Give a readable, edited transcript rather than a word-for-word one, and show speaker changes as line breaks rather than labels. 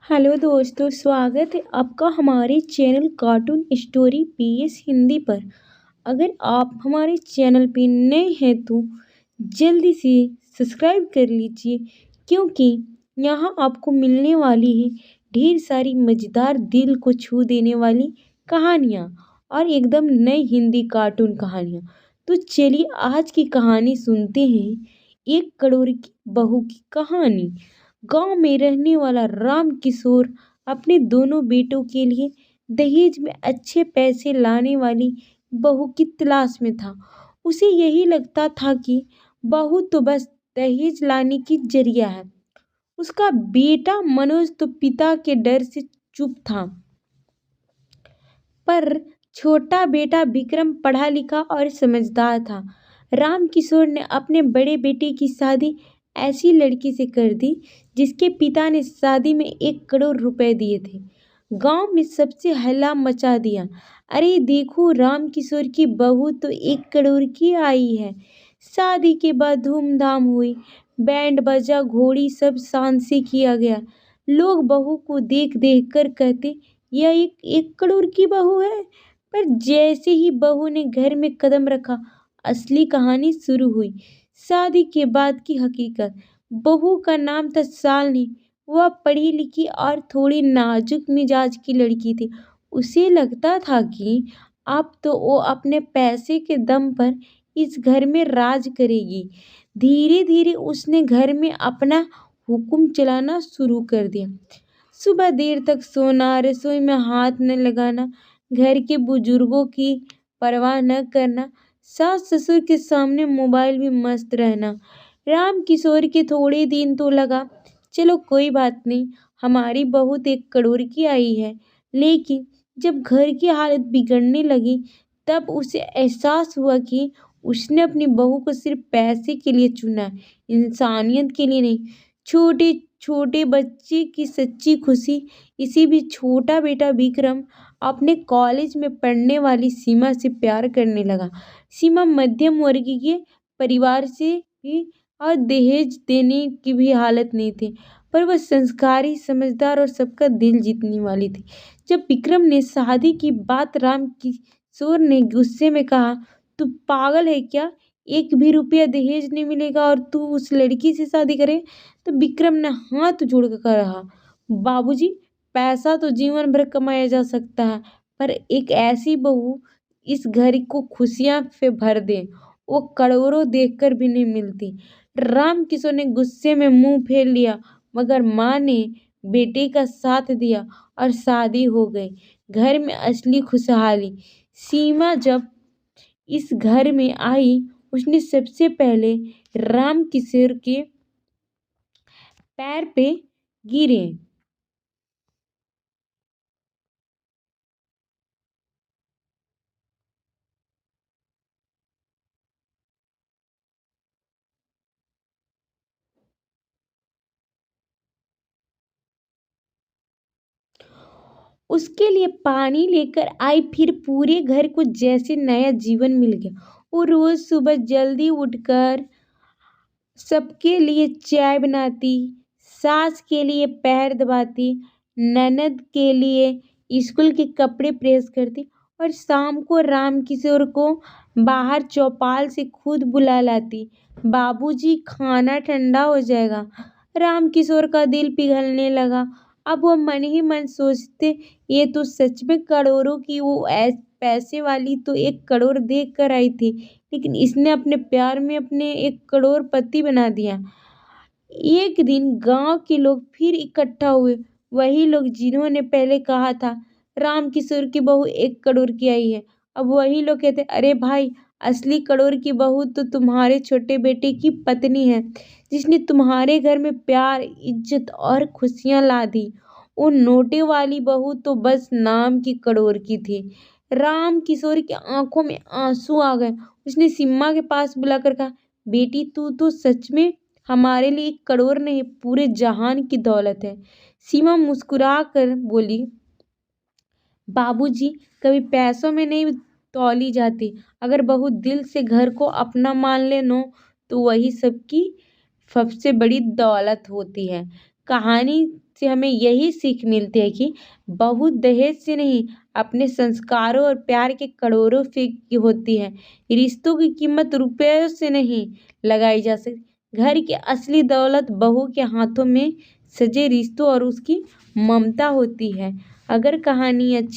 Hello दोस्तों, स्वागत है आपका हमारे channel cartoon story PS Hindi पर। अगर आप हमारे चैनल पे नए हैं तो जल्दी से सब्सक्राइब कर लीजिए, क्योंकि यहाँ आपको मिलने वाली है ढेर सारी मज़ेदार दिल को छू देने वाली कहानियाँ और एकदम नई हिंदी कार्टून कहानियाँ। तो चलिए आज की कहानी सुनते हैं। 1 करोड़ की बहू की कहानी। गांव में रहने वाला राम किशोर अपने दोनों बेटों के लिए दहेज में अच्छे पैसे लाने वाली बहू की तलाश में था। उसे यही लगता था कि बहू तो बस दहेज लाने की जरिया है। उसका बेटा मनोज तो पिता के डर से चुप था, पर छोटा बेटा विक्रम पढ़ा लिखा और समझदार था। राम किशोर ने अपने बड़े बेटे की शादी ऐसी लड़की से कर दी जिसके पिता ने शादी में 1 करोड़ रुपए दिए थे। गांव में सबसे हल्ला मचा दिया। अरे देखो, राम किशोर की बहू तो 1 करोड़ की आई है। शादी के बाद धूमधाम हुई। बैंड बाजा घोड़ी सब शान से किया गया। लोग बहू को देख देख कर कहते, यह एक करोड़ की बहू है। पर जैसे ही बहू ने घर में कदम रखा, असली कहानी शुरू हुई। शादी के बाद की हकीकत। बहू का नाम था शालिनी। वह पढ़ी लिखी और थोड़ी नाजुक मिजाज की लड़की थी। उसे लगता था कि अब तो वो अपने पैसे के दम पर इस घर में राज करेगी। धीरे धीरे उसने घर में अपना हुक्म चलाना शुरू कर दिया। सुबह देर तक सोना, रसोई में हाथ न लगाना, घर के बुजुर्गों की परवाह न करना, सास ससुर के सामने मोबाइल में मस्त रहना। राम किशोर के थोड़े दिन तो लगा, चलो कोई बात नहीं, हमारी बहू तो 1 करोड़ की आई है। लेकिन जब घर की हालत बिगड़ने लगी, तब उसे एहसास हुआ कि उसने अपनी बहू को सिर्फ पैसे के लिए चुना है, इंसानियत के लिए नहीं। छोटे छोटे बच्चे की सच्ची खुशी। इसी बीच छोटा बेटा विक्रम अपने कॉलेज में पढ़ने वाली सीमा से प्यार करने लगा। सीमा मध्यम वर्ग के परिवार से भी और दहेज देने की भी हालत नहीं थी, पर वह संस्कारी, समझदार और सबका दिल जीतने वाली थी। जब विक्रम ने शादी की बात राम किशोर ने गुस्से में कहा, तू पागल है क्या? 1 भी रुपया दहेज नहीं मिलेगा और तू उस लड़की से शादी करे? तो विक्रम ने हाथ जोड़कर कहा, बाबूजी, पैसा तो जीवन भर कमाया जा सकता है, पर एक ऐसी बहू इस घर को खुशियां से भर दे, वो करोड़ों देखकर भी नहीं मिलती। राम किशोर ने गुस्से में मुंह फेर लिया, मगर माँ ने बेटे का साथ दिया और शादी हो गई। घर में असली खुशहाली। सीमा जब इस घर में आई, उसने सबसे पहले राम किशोर के पैर पे गिरे। उसके लिए पानी लेकर आई, फिर पूरे घर को जैसे नया जीवन मिल गया। वो रोज सुबह जल्दी उठकर सबके लिए चाय बनाती, सास के लिए पैर दबाती, ननद के लिए स्कूल के कपड़े प्रेस करती और शाम को राम किशोर को बाहर चौपाल से खुद बुला लाती। बाबूजी, खाना ठंडा हो जाएगा। राम किशोर का दिल पिघलने लगा। अब वो मन ही मन सोचते, ये तो सच में करोड़ों की वो पैसे वाली तो 1 करोड़ देख कर आई थी, लेकिन इसने अपने प्यार में अपने 1 करोड़ पति बना दिया। एक दिन गांव के लोग फिर इकट्ठा हुए। वही लोग जिन्होंने पहले कहा था राम किशोर की बहू 1 करोड़ की आई है, अब वही लोग कहते, अरे भाई, असली करोड़ की बहू तो तुम्हारे छोटे बेटे की पत्नी है, जिसने तुम्हारे घर में प्यार, इज्जत और खुशियां ला दी। वो नोटे वाली बहू तो बस नाम की करोड़ की थी। राम किशोर की आंखों में आंसू आ गए। उसने सीमा के पास बुलाकर कहा, बेटी, तू तो सच में हमारे लिए 1 करोड़ नहीं, पूरे जहान की दौलत है। सीमा मुस्कुरा कर बोली, बाबूजी, कभी पैसों में नहीं तौली जाती। अगर बहू दिल से घर को अपना मान ले नो, तो वही सबकी सबसे बड़ी दौलत होती है। कहानी से हमें यही सीख मिलती है कि बहू दहेज से नहीं, अपने संस्कारों और प्यार के करोड़ों से की होती है। रिश्तों की कीमत रुपयों से नहीं लगाई जा सकती। घर की असली दौलत बहू के हाथों में सजे रिश्तों और उसकी ममता होती है। अगर कहानी अच्छी